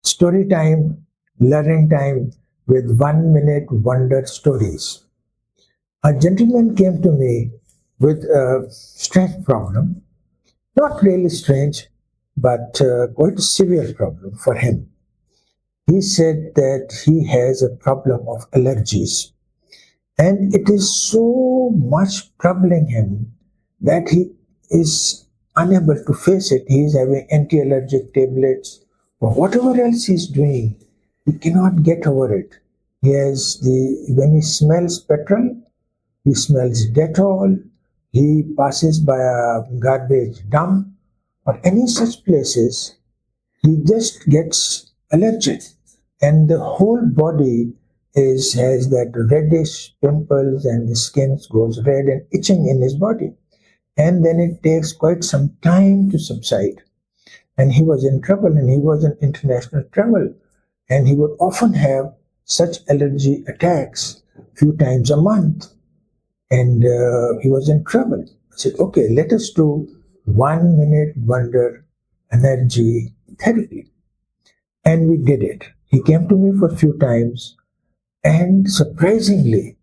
Story time, learning time with 1 minute wonder stories. A gentleman came to me with a strange problem, not really strange, but quite a severe problem for him. He said that he has a problem of allergies, and it is so much troubling him that he is unable to face it. He is having anti allergic tablets or whatever else he's doing. He cannot get over it. He has when he smells petrol, he smells Dettol, he passes by a garbage dump or any such places, he just gets allergic, and the whole body is has that reddish pimples, and the skin goes red and itching in his body, and then it takes quite some time to subside. And he was in trouble, and he was in international travel, and he would often have such allergy attacks few times a month, and he was in trouble. I said, okay, let us do 1 minute wonder energy therapy. And we did it. He came to me for a few times, and surprisingly,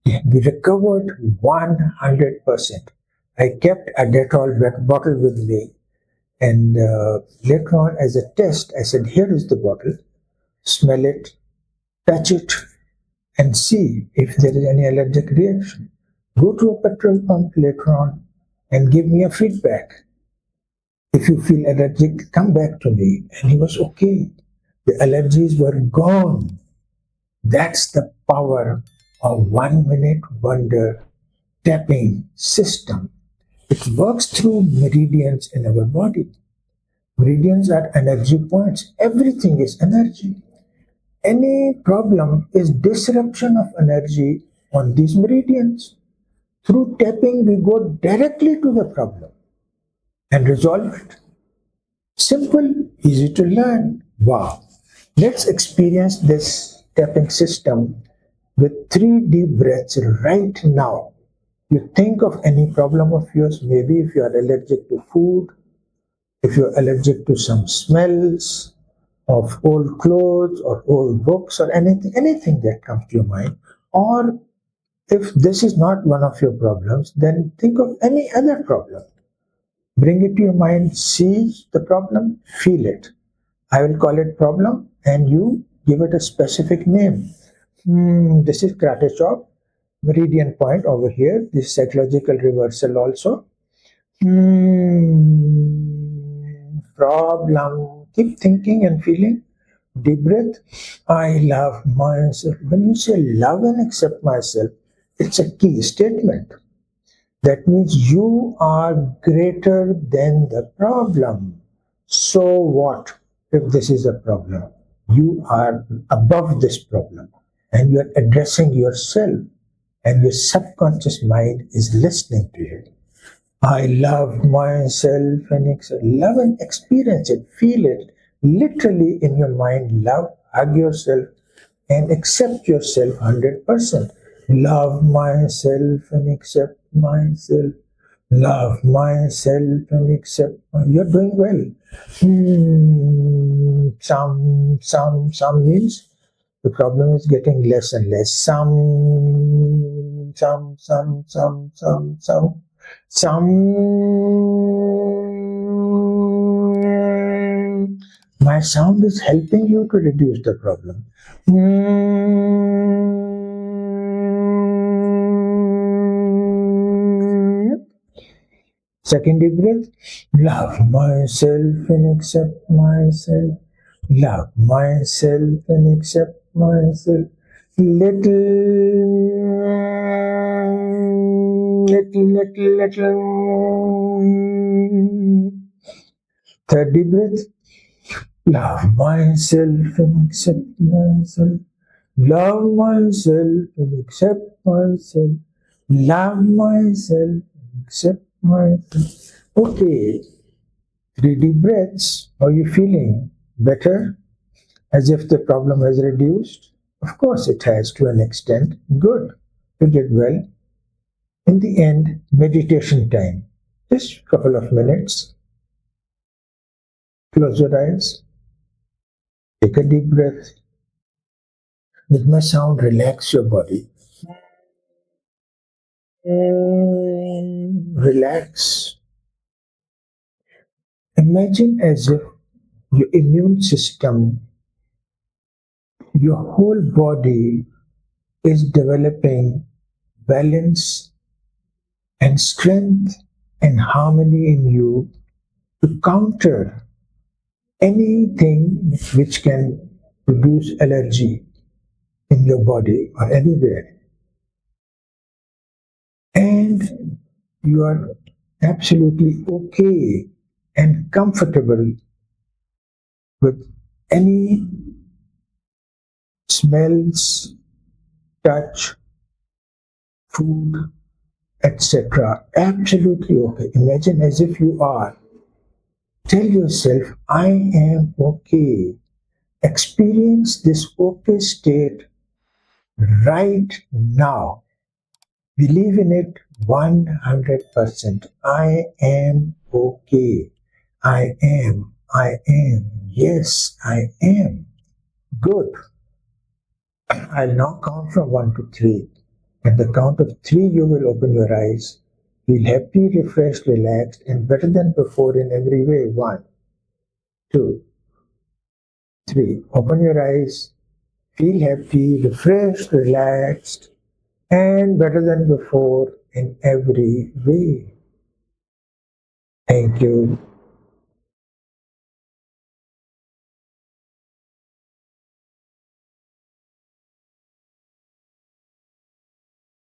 we recovered 100%. I kept a Dettol bottle with me, and later on, as a test, I said, here is the bottle, smell it, touch it, and see if there is any allergic reaction. Go to a petrol pump later on and give me a feedback. If you feel allergic, come back to me. And he was okay. The allergies were gone. That's the power of 1 minute wonder tapping system. It works through meridians in our body. Meridians are energy points. Everything is energy. Any problem is disruption of energy on these meridians. Through tapping, we go directly to the problem and resolve it. Simple, easy to learn. Wow. Let's experience this tapping system with 3 deep breaths right now. You think of any problem of yours, maybe if you are allergic to food, if you're allergic to some smells of old clothes or old books or anything that comes to your mind, or if this is not one of your problems, then think of any other problem. Bring it to your mind, see the problem, feel it. I will call it problem, and you give it a specific name. This is karate chop, meridian point over here. This psychological reversal also. Problem. Keep thinking and feeling. Deep breath. I love myself. When you say love and accept myself, it's a key statement. That means you are greater than the problem. So what if this is a problem? You are above this problem, and you are addressing yourself, and your subconscious mind is listening to you. I love myself and love and experience it, feel it literally in your mind. Love, hug yourself, and accept yourself 100%. Love myself and accept myself. Love myself and accept. You're doing well. Some means the problem is getting less and less. Some. My sound is helping you to reduce the problem. Second deep breath. Love myself and accept myself. Love myself and accept myself. Little. Third deep breath. Love myself and accept myself. Love myself and accept myself. Love myself and accept myself. Okay, 3 deep breaths. How are you feeling? Better? As if the problem has reduced? Of course it has to an extent. Good. You did well. In the end, meditation time. Just a couple of minutes. Close your eyes. Take a deep breath. With my sound, relax your body. Relax. Imagine as if your immune system, your whole body is developing balance and strength and harmony in you to counter anything which can produce allergy in your body or anywhere. And you are absolutely okay and comfortable with any smells, touch, food, etc. Absolutely okay. Imagine as if you are. Tell yourself, I am okay. Experience this okay state right now. Believe in it 100%. I am okay. I am. Yes, I am. Good. I'll now count from 1 to 3. At the count of 3, you will open your eyes. Feel happy, refreshed, relaxed, and better than before in every way. 1, 2, 3. Open your eyes. Feel happy, refreshed, relaxed, and better than before in every way. Thank you.